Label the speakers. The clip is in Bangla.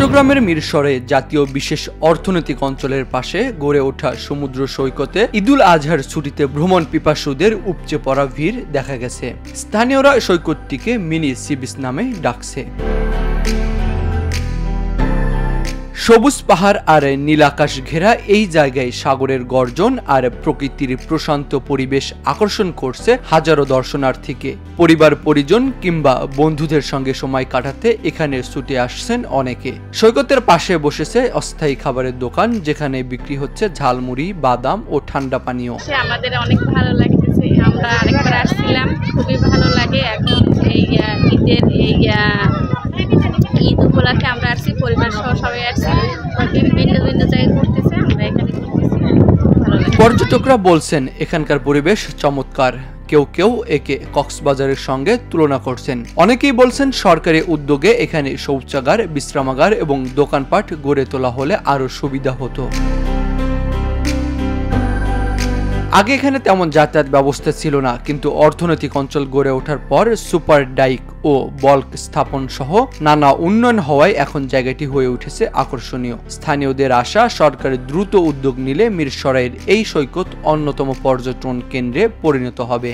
Speaker 1: চট্টগ্রামের মিরসরাই জাতীয় বিশেষ অর্থনৈতিক অঞ্চলের পাশে গড়ে ওঠা সমুদ্র সৈকতে ঈদুল আজহার ছুটিতে ভ্রমণ পিপাসুদের উপচে পড়া ভিড় দেখা গেছে। স্থানীয়রা সৈকতটিকে মিনি সি বিচ নামে ডাকছে। সবুজ পাহাড় আর নীল আকাশ ঘেরা এই জায়গায় সাগরের গর্জন আর প্রকৃতির প্রশান্ত পরিবেশ আকর্ষণ করছে হাজারো দর্শনার্থীকে। পরিবার পরিজন কিংবা বন্ধুদের সঙ্গে সময় কাটাতে এখানে ছুটে আসছেন অনেকে। সৈকতের পাশে বসেছে অস্থায়ী খাবারের দোকান, যেখানে বিক্রি হচ্ছে ঝালমুড়ি, বাদাম ও ঠান্ডা পানীয়।
Speaker 2: আমাদের অনেক ভালো লাগতেছে, আমরা আরেকবার আসছিলাম, খুবই ভালো লাগে। এখন এই ঈদের ঈদ উপলক্ষে আমরা আসছি, পরিবার সহ সবাই আসছি, ভিন্ন ভিন্ন জায়গায় ঘুরতেছে, আমরা এখানে ঘুরতেছি, ভালো লাগে।
Speaker 1: পর্যটকরা বলছেন এখানকার পরিবেশ চমৎকার। কেউ কেউ একে কক্সবাজারের সঙ্গে তুলনা করছেন। অনেকেই বলছেন সরকারি উদ্যোগে এখানে শৌচাগার, বিশ্রামাগার এবং দোকানপাট গড়ে তোলা হলে আরো সুবিধা হতো। আগে এখানে তেমন যাতায়াত ব্যবস্থা ছিল না, কিন্তু অর্থনৈতিক অঞ্চল গড়ে ওঠার পর সুপার ডাইক ও বল্ক স্থাপন সহ নানা উন্নয়ন হওয়ায় এখন জায়গাটি হয়ে উঠেছে আকর্ষণীয়। স্থানীয়দের আশা, সরকারের দ্রুত উদ্যোগ নিলে মিরসরাইয়ের এই সৈকত অন্যতম পর্যটন কেন্দ্রে পরিণত হবে।